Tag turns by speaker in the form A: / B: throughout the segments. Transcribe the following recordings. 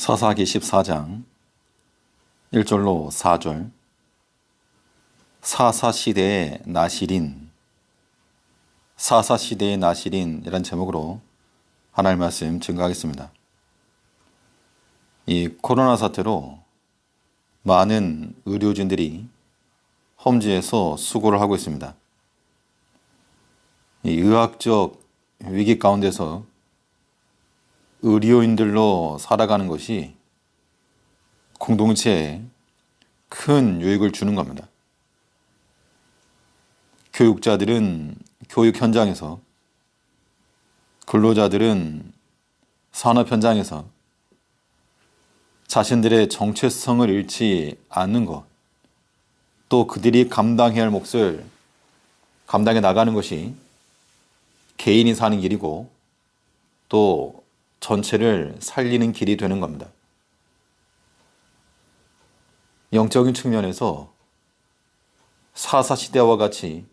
A: 사사기 14장 1절로 4절. 사사시대의 나실인이란 제목으로 하나님 말씀 증거하겠습니다. 이 코로나 사태로 많은 의료진들이 험지에서 수고를 하고 있습니다. 이 의학적 위기 가운데서 의료인들로 살아가는 것이 공동체에 큰 유익을 주는 겁니다. 교육자들은 교육 현장에서, 근로자들은 산업 현장에서 자신들의 정체성을 잃지 않는 것, 또 그들이 감당해야 할 몫을 감당해 나가는 것이 개인이 사는 길이고 또 전체를 살리는 길이 되는 겁니다. 영적인 측면에서 사사시대와 같이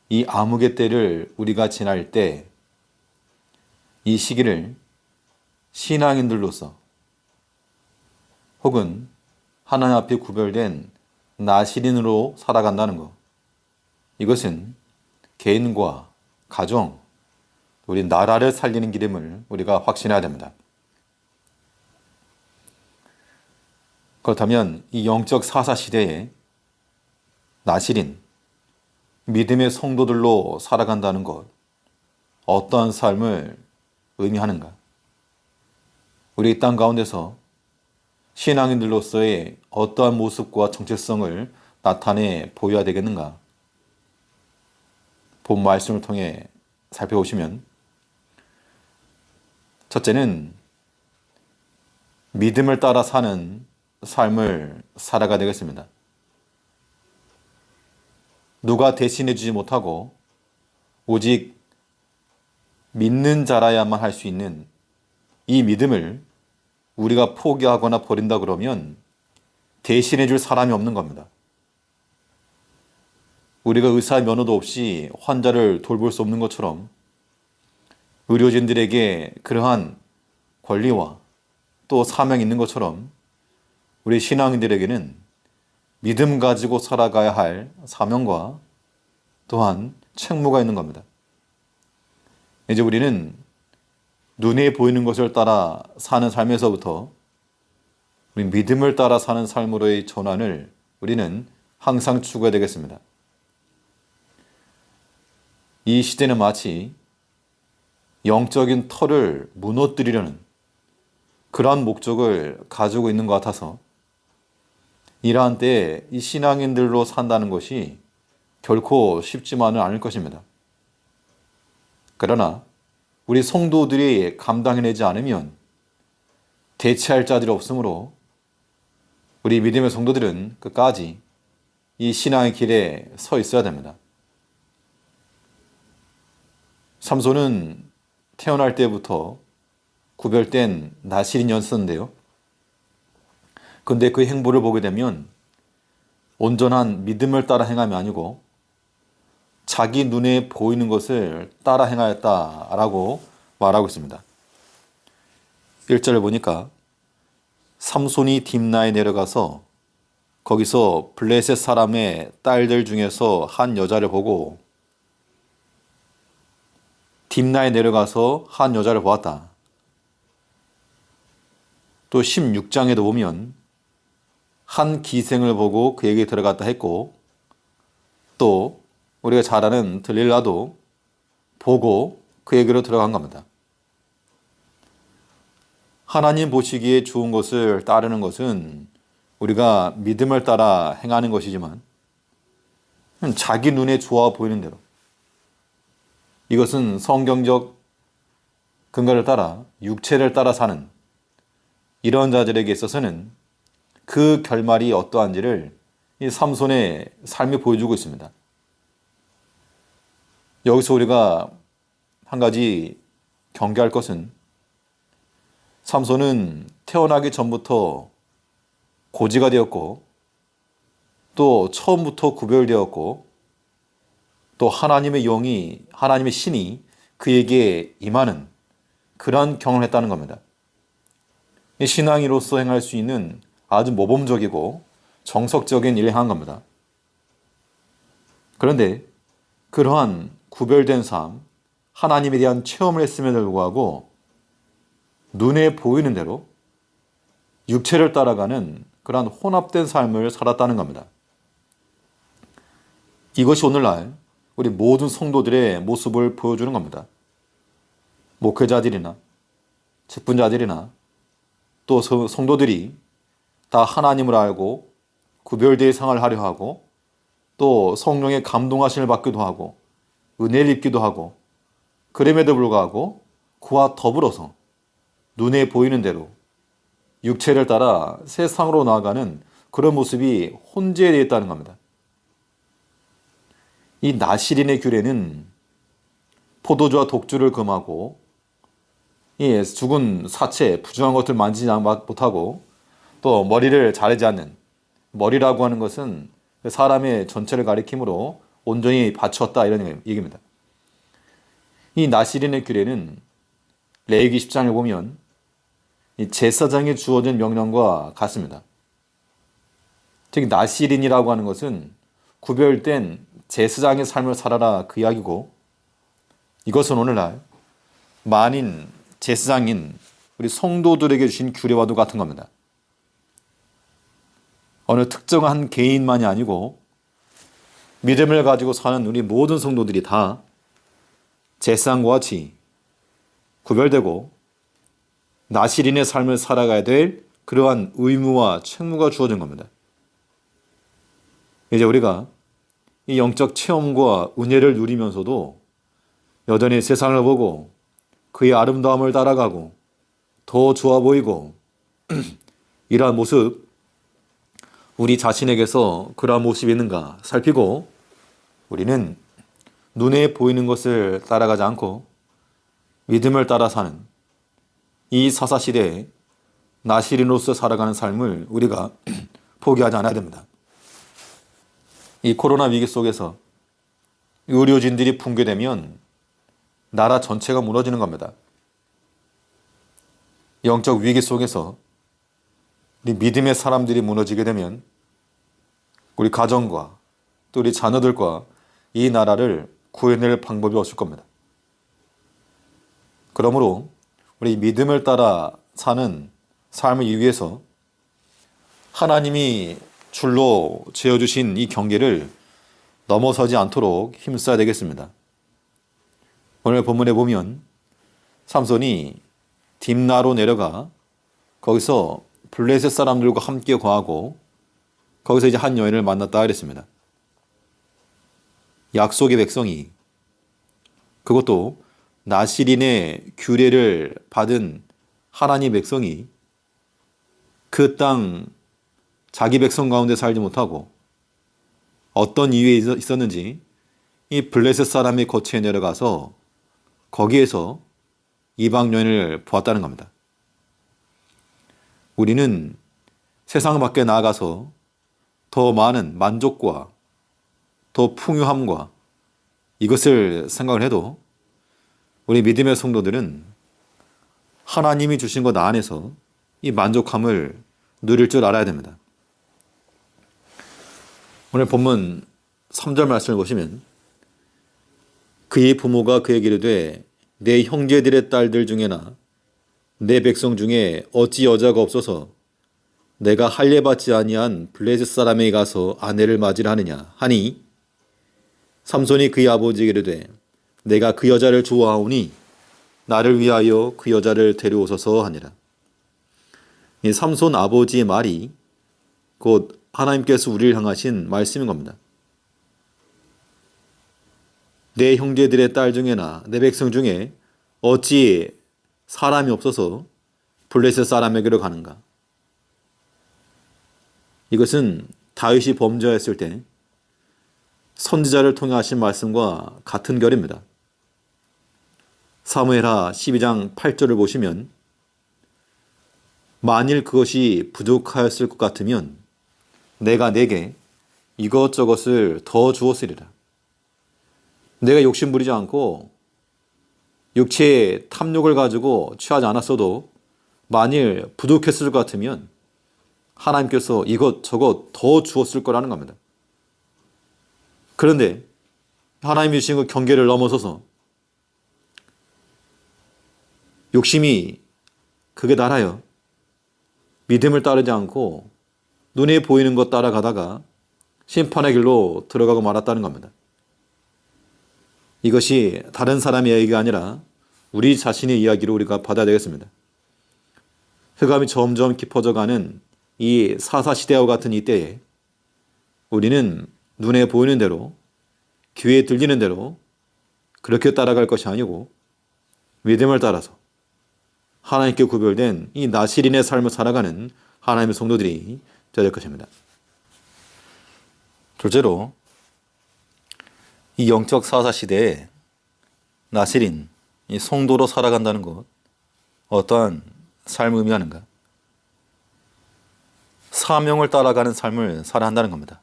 A: 이 암흑의 때를 우리가 지날 때 이 시기를 신앙인들로서 혹은 하나님 앞에 구별된 나시린으로 살아간다는 것, 이것은 개인과 가정, 우리 나라를 살리는 길임을 우리가 확신해야 됩니다. 그렇다면 이 영적 사사시대에 나실인, 믿음의 성도들로 살아간다는 것, 어떠한 삶을 의미하는가? 우리 땅 가운데서 신앙인들로서의 어떠한 모습과 정체성을 나타내 보여야 되겠는가? 본 말씀을 통해 살펴보시면, 첫째는 믿음을 따라 사는 삶을 살아가야 되겠습니다. 누가 대신해 주지 못하고 오직 믿는 자라야만 할 수 있는 이 믿음을 우리가 포기하거나 버린다 그러면 대신해 줄 사람이 없는 겁니다. 우리가 의사 면허도 없이 환자를 돌볼 수 없는 것처럼 의료진들에게 그러한 권리와 또 사명이 있는 것처럼 우리 신앙인들에게는 믿음 가지고 살아가야 할 사명과 또한 책무가 있는 겁니다. 이제 우리는 눈에 보이는 것을 따라 사는 삶에서부터 우리 믿음을 따라 사는 삶으로의 전환을 우리는 항상 추구해야 되겠습니다. 이 시대는 마치 영적인 터를 무너뜨리려는 그러한 목적을 가지고 있는 것 같아서 이러한 때에 이 신앙인들로 산다는 것이 결코 쉽지만은 않을 것입니다. 그러나 우리 성도들이 감당해내지 않으면 대체할 자들이 없으므로 우리 믿음의 성도들은 끝까지 이 신앙의 길에 서 있어야 됩니다. 삼손은 태어날 때부터 구별된 나실인이었는데요. 근데 그 행보를 보게 되면 온전한 믿음을 따라 행함이 아니고 자기 눈에 보이는 것을 따라 행하였다라고 말하고 있습니다. 1절을 보니까 삼손이 딥나에 내려가서 거기서 블레셋 사람의 딸들 중에서 한 여자를 보고 딥나에 내려가서 한 여자를 보았다. 또 16장에도 보면 한 기생을 보고 그에게 들어갔다 했고 또 우리가 잘 아는 들릴라도 보고 그에게로 들어간 겁니다. 하나님 보시기에 좋은 것을 따르는 것은 우리가 믿음을 따라 행하는 것이지만 자기 눈에 좋아 보이는 대로, 이것은 성경적 근거를 따라 육체를 따라 사는 이런 자들에게 있어서는 그 결말이 어떠한지를 이 삼손의 삶이 보여주고 있습니다. 여기서 우리가 한 가지 경계할 것은 삼손은 태어나기 전부터 고지가 되었고 또 처음부터 구별되었고 또 하나님의 영이, 하나님의 신이 그에게 임하는 그러한 경험을 했다는 겁니다. 이 신앙인으로서 행할 수 있는 아주 모범적이고 정석적인 일을 행한 겁니다. 그런데 그러한 구별된 삶, 하나님에 대한 체험을 했음에도 불구하고 눈에 보이는 대로 육체를 따라가는 그러한 혼합된 삶을 살았다는 겁니다. 이것이 오늘날 우리 모든 성도들의 모습을 보여주는 겁니다. 목회자들이나 직분자들이나 또 성도들이 다 하나님을 알고 구별된 생활을 하려 하고 또 성령의 감동하심을 받기도 하고 은혜를 입기도 하고 그럼에도 불구하고 그와 더불어서 눈에 보이는 대로 육체를 따라 세상으로 나아가는 그런 모습이 혼재되어 있다는 겁니다. 이 나시린의 규례는 포도주와 독주를 금하고 죽은 사체, 부정한 것들 만지지 못하고 또 머리를 자르지 않는, 머리라고 하는 것은 사람의 전체를 가리키므로 온전히 바쳤다 이런 얘기입니다. 이 나시린의 규례는 레위기 10장을 보면 이 제사장에 주어진 명령과 같습니다. 즉 나시린이라고 하는 것은 구별된 제사장의 삶을 살아라 그 이야기고, 이것은 오늘날 만인 제사장인 우리 성도들에게 주신 규례와도 같은 겁니다. 어느 특정한 개인만이 아니고 믿음을 가지고 사는 우리 모든 성도들이 다 제사장과 같이 구별되고 나시린의 삶을 살아가야 될 그러한 의무와 책무가 주어진 겁니다. 이제 우리가 이 영적 체험과 은혜를 누리면서도 여전히 세상을 보고 그의 아름다움을 따라가고 더 좋아 보이고 이러한 모습, 우리 자신에게서 그러한 모습이 있는가 살피고 우리는 눈에 보이는 것을 따라가지 않고 믿음을 따라 사는 이 사사시대에 나시린으로서 살아가는 삶을 우리가 포기하지 않아야 됩니다. 이 코로나 위기 속에서 의료진들이 붕괴되면 나라 전체가 무너지는 겁니다. 영적 위기 속에서 우리 믿음의 사람들이 무너지게 되면 우리 가정과 또 우리 자녀들과 이 나라를 구해낼 방법이 없을 겁니다. 그러므로 우리 믿음을 따라 사는 삶을 위해서 하나님이 줄로 지어주신 이 경계를 넘어서지 않도록 힘써야 되겠습니다. 오늘 본문에 보면 삼손이 딥나로 내려가 거기서 블레셋 사람들과 함께 거하고 거기서 이제 한 여인을 만났다 그랬습니다. 약속의 백성이, 그것도 나시린의 규례를 받은 하나님 백성이 그 땅 자기 백성 가운데 살지 못하고 어떤 이유에 있었는지 이 블레셋 사람의 거처에 내려가서 거기에서 이방 여인을 보았다는 겁니다. 우리는 세상 밖에 나아가서 더 많은 만족과 더 풍요함과 이것을 생각을 해도 우리 믿음의 성도들은 하나님이 주신 것 안에서 이 만족함을 누릴 줄 알아야 됩니다. 오늘 본문 3절 말씀을 보시면 그의 부모가 그에게 이르되 내 형제들의 딸들 중에나 내 백성 중에 어찌 여자가 없어서 내가 할례받지 아니한 블레셋 사람에게 가서 아내를 맞으려 하느냐 하니 삼손이 그의 아버지에게 이르되 내가 그 여자를 좋아하오니 나를 위하여 그 여자를 데려오소서 하니라. 이 삼손 아버지의 말이 곧 하나님께서 우리를 향하신 말씀인 겁니다. 내 형제들의 딸 중에나 내 백성 중에 어찌 사람이 없어서 블레셋 사람에게로 가는가? 이것은 다윗이 범죄했을 때 선지자를 통해 하신 말씀과 같은 결입니다. 사무엘하 12장 8절을 보시면 만일 그것이 부족하였을 것 같으면 내가 내게 이것저것을 더 주었으리라. 내가 욕심부리지 않고 육체의 탐욕을 가지고 취하지 않았어도 만일 부족했을 것 같으면 하나님께서 이것 저것 더 주었을 거라는 겁니다. 그런데 하나님이 주신 그 경계를 넘어서서 욕심이 극에 달하여 믿음을 따르지 않고 눈에 보이는 것 따라가다가 심판의 길로 들어가고 말았다는 겁니다. 이것이 다른 사람의 이야기가 아니라 우리 자신의 이야기로 우리가 받아야 되겠습니다. 흑암이 점점 깊어져가는 이 사사시대와 같은 이 때에 우리는 눈에 보이는 대로, 귀에 들리는 대로 그렇게 따라갈 것이 아니고 믿음을 따라서 하나님께 구별된 이 나실인의 삶을 살아가는 하나님의 성도들이 되어야 될 것입니다. 둘째로, 이 영적 사사시대에 나실인, 이 성도로 살아간다는 것, 어떠한 삶을 의미하는가? 사명을 따라가는 삶을 살아야 한다는 겁니다.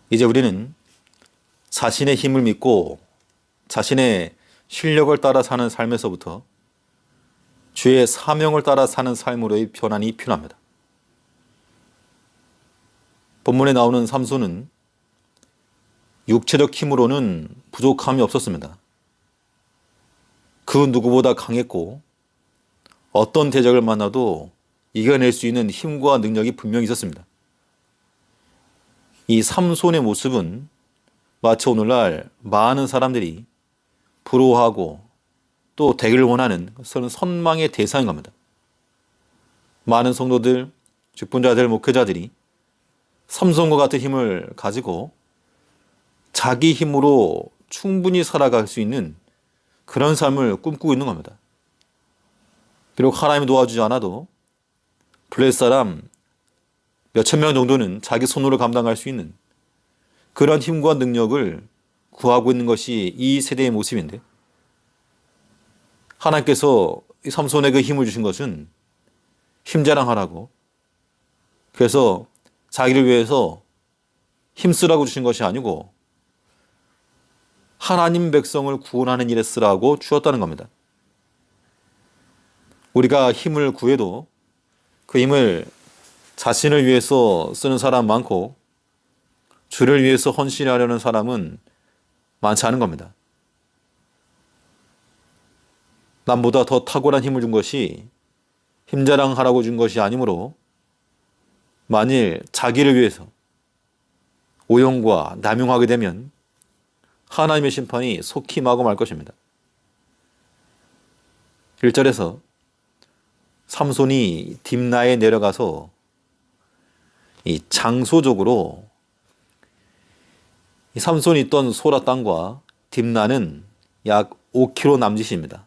A: 이제 우리는 자신의 힘을 믿고 자신의 실력을 따라 사는 삶에서부터 주의 사명을 따라 사는 삶으로의 변환이 필요합니다. 본문에 나오는 삼손은 육체적 힘으로는 부족함이 없었습니다. 그 누구보다 강했고 어떤 대적을 만나도 이겨낼 수 있는 힘과 능력이 분명히 있었습니다. 이 삼손의 모습은 마치 오늘날 많은 사람들이 부러워하고 또 되기를 원하는 선망의 대상인 겁니다. 많은 성도들, 직분자들, 목회자들이 삼손과 같은 힘을 가지고 자기 힘으로 충분히 살아갈 수 있는 그런 삶을 꿈꾸고 있는 겁니다. 비록 하나님이 도와주지 않아도 블레셋 사람 몇천 명 정도는 자기 손으로 감당할 수 있는 그런 힘과 능력을 구하고 있는 것이 이 세대의 모습인데, 하나님께서 삼손에게 힘을 주신 것은 힘자랑하라고, 그래서 자기를 위해서 힘쓰라고 주신 것이 아니고 하나님 백성을 구원하는 일에 쓰라고 주었다는 겁니다. 우리가 힘을 구해도 그 힘을 자신을 위해서 쓰는 사람 많고 주를 위해서 헌신하려는 사람은 많지 않은 겁니다. 남보다 더 탁월한 힘을 준 것이 힘자랑하라고 준 것이 아니므로 만일 자기를 위해서 오용과 남용하게 되면 하나님의 심판이 속히 마구 말 것입니다. 1절에서 삼손이 딥나에 내려가서 이 장소적으로 이 삼손이 있던 소라 땅과 딥나는 약 5km 남짓입니다.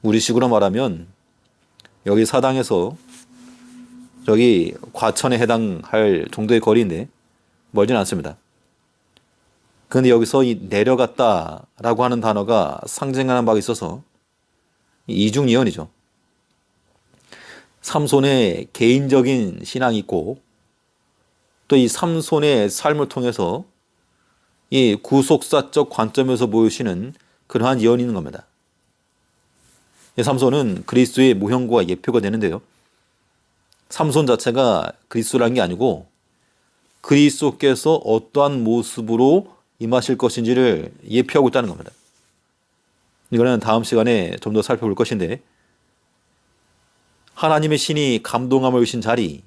A: 우리식으로 말하면 여기 사당에서 저기 과천에 해당할 정도의 거리인데 멀지는 않습니다. 그런데 여기서 이 내려갔다라고 하는 단어가 상징하는 바가 있어서 이중이언이죠. 삼손의 개인적인 신앙이 있고 또 이 삼손의 삶을 통해서 이 구속사적 관점에서 보여주시는 그러한 예언이 있는 겁니다. 이 삼손은 그리스도의 모형과 예표가 되는데요. 삼손 자체가 그리스도라는 게 아니고 그리스도께서 어떠한 모습으로 임하실 것인지를 예표하고 있다는 겁니다. 이거는 다음 시간에 좀 더 살펴볼 것인데, 하나님의 신이 감동함을 주신 자리,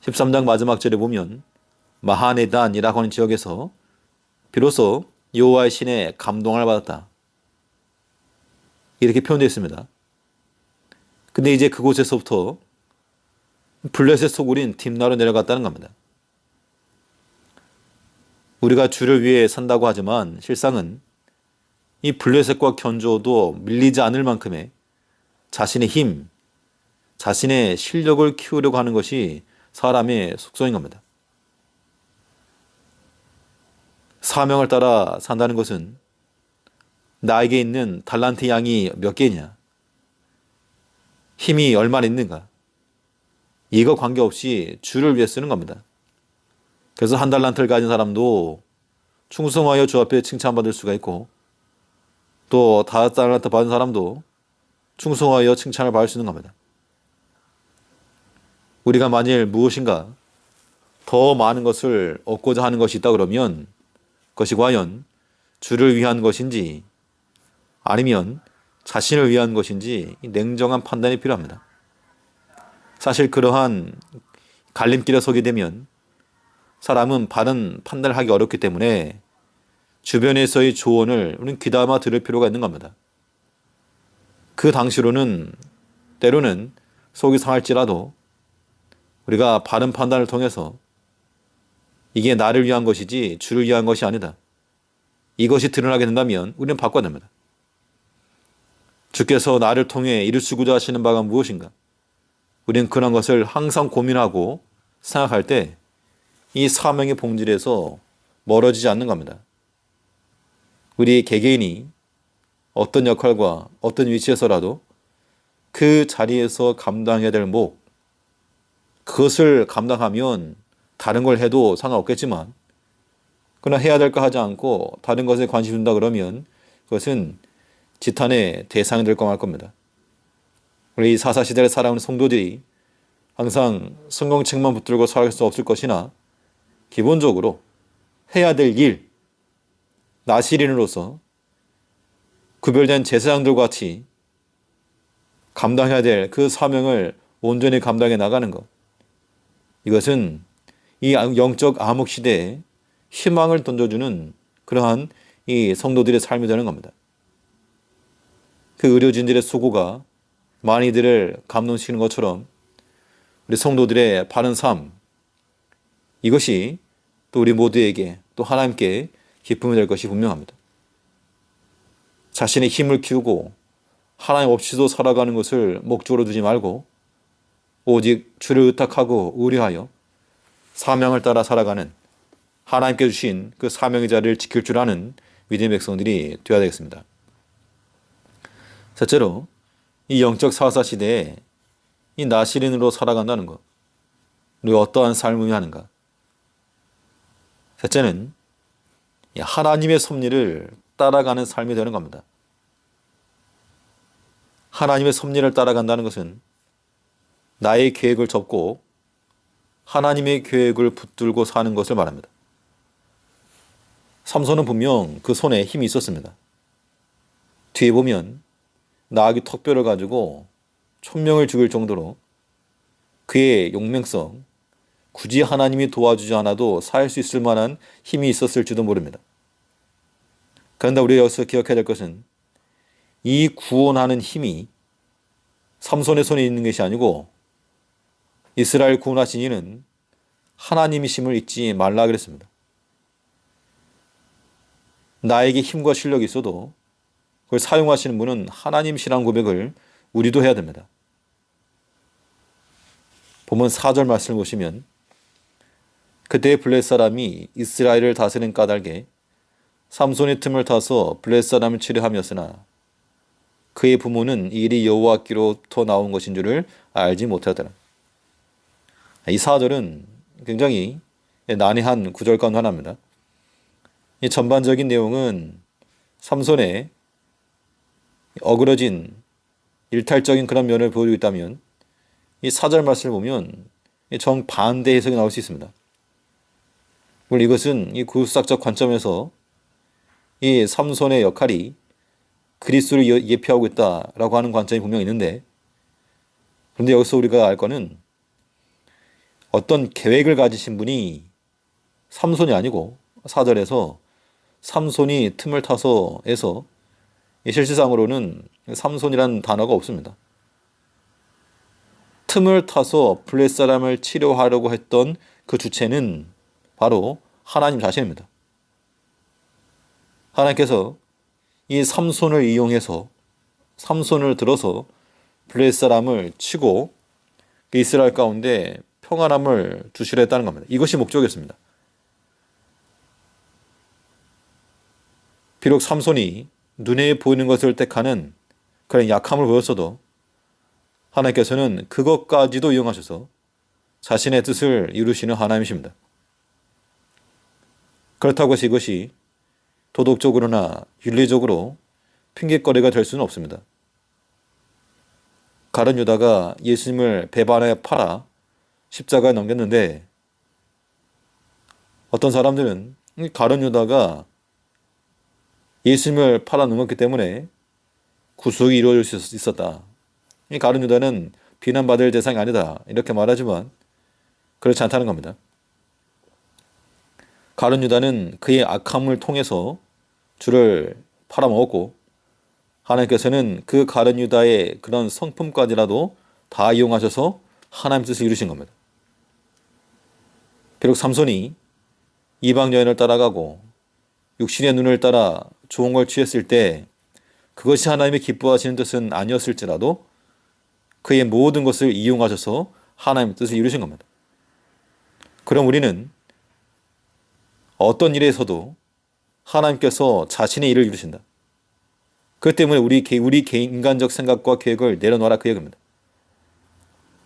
A: 13장 마지막 절에 보면 마하네단이라고 하는 지역에서 비로소 여호와의 신에 감동을 받았다, 이렇게 표현되어 있습니다. 근데 이제 그곳에서부터 블레셋 소굴인 딥나로 내려갔다는 겁니다. 우리가 주를 위해 산다고 하지만 실상은 이 블레셋과 견주어도 밀리지 않을 만큼의 자신의 힘, 자신의 실력을 키우려고 하는 것이 사람의 속성인 겁니다. 사명을 따라 산다는 것은 나에게 있는 달란트 양이 몇 개냐, 힘이 얼마나 있는가, 이거 관계없이 주를 위해 쓰는 겁니다. 그래서 한 달란트를 가진 사람도 충성하여 주 앞에 칭찬받을 수가 있고, 또 5달란트 받은 사람도 충성하여 칭찬을 받을 수 있는 겁니다. 우리가 만일 무엇인가 더 많은 것을 얻고자 하는 것이 있다 그러면 그것이 과연 주를 위한 것인지 아니면 자신을 위한 것인지 냉정한 판단이 필요합니다. 사실 그러한 갈림길에 서게 되면 사람은 바른 판단을 하기 어렵기 때문에 주변에서의 조언을 우리는 귀담아 들을 필요가 있는 겁니다. 그 당시로는 때로는 속이 상할지라도 우리가 바른 판단을 통해서 이게 나를 위한 것이지 주를 위한 것이 아니다. 이것이 드러나게 된다면 우리는 바꿔야 됩니다. 주께서 나를 통해 이루시고자 하시는 바가 무엇인가? 우리는 그런 것을 항상 고민하고 생각할 때 이 사명의 본질에서 멀어지지 않는 겁니다. 우리 개개인이 어떤 역할과 어떤 위치에서라도 그 자리에서 감당해야 될 목, 그것을 감당하면 다른 걸 해도 상관없겠지만 그러나 해야 될 거 하지 않고 다른 것에 관심 준다 그러면 그것은 지탄의 대상이 될 거 말 겁니다. 우리 사사시대를 살아오는 성도들이 항상 성경책만 붙들고 살아갈 수 없을 것이나 기본적으로 해야 될 일, 나시린으로서 구별된 제사장들과 같이 감당해야 될 그 사명을 온전히 감당해 나가는 것. 이것은 이 영적 암흑 시대에 희망을 던져주는 그러한 이 성도들의 삶이 되는 겁니다. 그 의료진들의 수고가 많이들을 감동시키는 것처럼 우리 성도들의 바른 삶, 이것이 또 우리 모두에게 또 하나님께 기쁨이 될 것이 분명합니다. 자신의 힘을 키우고 하나님 없이도 살아가는 것을 목적으로 두지 말고 오직 주를 의탁하고 의뢰하여 사명을 따라 살아가는 하나님께 주신 그 사명의 자리를 지킬 줄 아는 믿음의 백성들이 되어야 되겠습니다. 셋째로 이 영적 사사 시대에 이 나시린으로 살아간다는 것, 우리가 어떠한 삶을 의미하는가? 셋째는 하나님의 섭리를 따라가는 삶이 되는 겁니다. 하나님의 섭리를 따라간다는 것은 나의 계획을 접고 하나님의 계획을 붙들고 사는 것을 말합니다. 삼손은 분명 그 손에 힘이 있었습니다. 뒤에 보면 나귀 턱뼈를 가지고 1000명을 죽일 정도로 그의 용맹성, 굳이 하나님이 도와주지 않아도 살 수 있을 만한 힘이 있었을지도 모릅니다. 그런데 우리가 여기서 기억해야 될 것은 이 구원하는 힘이 삼손의 손에 있는 것이 아니고 이스라엘 구원하신 이는 하나님이심을 잊지 말라 그랬습니다. 나에게 힘과 실력이 있어도 그걸 사용하시는 분은 하나님이시라는 고백을 우리도 해야 됩니다. 보면 4절 말씀을 보시면 그때 블레셋 사람이 이스라엘을 다스리는 까닭에 삼손의 틈을 타서 블레셋 사람을 치료하였으나 그의 부모는 이 일이 여호와께로부터 나온 것인 줄을 알지 못하더라. 이 4절은 굉장히 난해한 구절 가운데 하나입니다. 이 전반적인 내용은 삼손의 어그러진 일탈적인 그런 면을 보여주고 있다면 이 4절 말씀을 보면 정반대 해석이 나올 수 있습니다. 물론 이것은 이 구속사적 관점에서 이 삼손의 역할이 그리스도를 예표하고 있다라고 하는 관점이 분명히 있는데, 그런데 여기서 우리가 알 거는 어떤 계획을 가지신 분이 삼손이 아니고 4절에서 삼손이 틈을 타서에서 실질상으로는 삼손이라는 단어가 없습니다. 틈을 타서 블레셋 사람을 치료하려고 했던 그 주체는 바로 하나님 자신입니다. 하나님께서 이 삼손을 이용해서 삼손을 들어서 블레셋 사람을 치고 이스라엘 가운데 평안함을 주시려 했다는 겁니다. 이것이 목적이었습니다. 비록 삼손이 눈에 보이는 것을 택하는 그런 약함을 보였어도 하나님께서는 그것까지도 이용하셔서 자신의 뜻을 이루시는 하나님이십니다. 그렇다고 해서 이것이 도덕적으로나 윤리적으로 핑계거리가 될 수는 없습니다. 가룟 유다가 예수님을 배반하여 팔아 십자가에 넘겼는데 어떤 사람들은 이 가룟 유다가 예수님을 팔아 넘겼기 때문에 구속이 이루어질 수 있었다. 이 가룟 유다는 비난받을 대상이 아니다. 이렇게 말하지만 그렇지 않다는 겁니다. 가룟 유다는 그의 악함을 통해서 주를 팔아먹었고 하나님께서는 그 가룟 유다의 그런 성품까지라도 다 이용하셔서 하나님 뜻을 이루신 겁니다. 비록 삼손이 이방 여인을 따라가고 육신의 눈을 따라 좋은 걸 취했을 때 그것이 하나님이 기뻐하시는 뜻은 아니었을지라도 그의 모든 것을 이용하셔서 하나님의 뜻을 이루신 겁니다. 그럼 우리는 어떤 일에서도 하나님께서 자신의 일을 이루신다. 그렇기 때문에 우리 개인 인간적 생각과 계획을 내려놓아라 그 얘기입니다.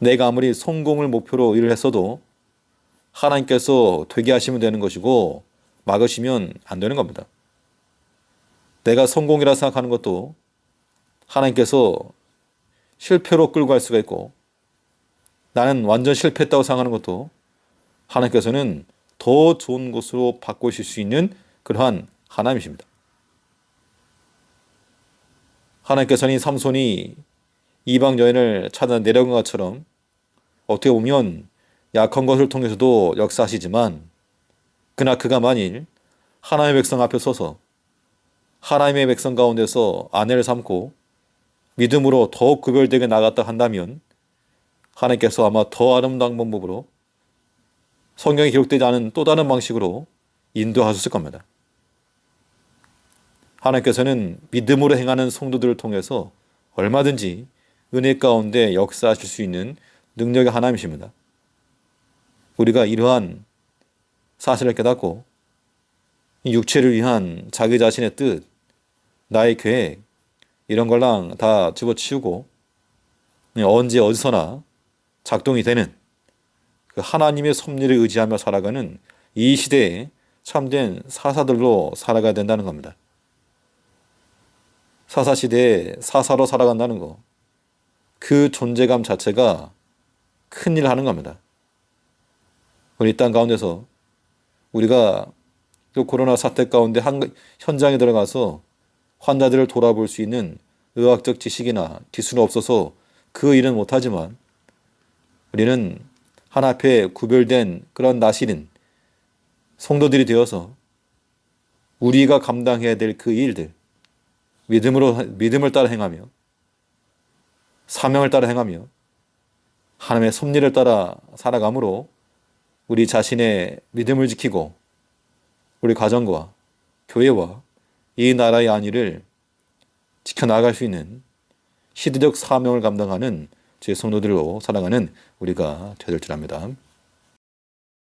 A: 내가 아무리 성공을 목표로 일을 했어도 하나님께서 되게 하시면 되는 것이고 막으시면 안 되는 겁니다. 내가 성공이라 생각하는 것도 하나님께서 실패로 끌고 갈 수가 있고 나는 완전 실패했다고 생각하는 것도 하나님께서는 더 좋은 곳으로 바꾸실 수 있는 그러한 하나님이십니다. 하나님께서는 삼손이 이방 여인을 찾아 내려온 것처럼 어떻게 보면 약한 것을 통해서도 역사하시지만 그러나 그가 만일 하나님의 백성 앞에 서서 하나님의 백성 가운데서 아내를 삼고 믿음으로 더욱 구별되게 나갔다 한다면 하나님께서 아마 더 아름다운 방법으로 성경에 기록되지 않은 또 다른 방식으로 인도하셨을 겁니다. 하나님께서는 믿음으로 행하는 성도들을 통해서 얼마든지 은혜 가운데 역사하실 수 있는 능력의 하나님이십니다. 우리가 이러한 사실을 깨닫고 육체를 위한 자기 자신의 뜻, 나의 계획 이런 걸랑 다 집어치우고 언제 어디서나 작동이 되는 그 하나님의 섭리를 의지하며 살아가는 이 시대에 참된 사사들로 살아가야 된다는 겁니다. 사사시대에 사사로 살아간다는 거, 그 존재감 자체가 큰일을 하는 겁니다. 우리 땅 가운데서 우리가 또 코로나 사태 가운데 현장에 들어가서 환자들을 돌아볼 수 있는 의학적 지식이나 기술은 없어서 그 일은 못하지만 우리는 하나 앞에 구별된 그런 나시린 성도들이 되어서 우리가 감당해야 될 그 일들 믿음을 따라 행하며 사명을 따라 행하며 하나님의 섭리를 따라 살아감으로 우리 자신의 믿음을 지키고 우리 가정과 교회와 이 나라의 안위를 지켜나갈 수 있는 시대적 사명을 감당하는 제 성도들로 살아가는 우리가 되될 줄 압니다.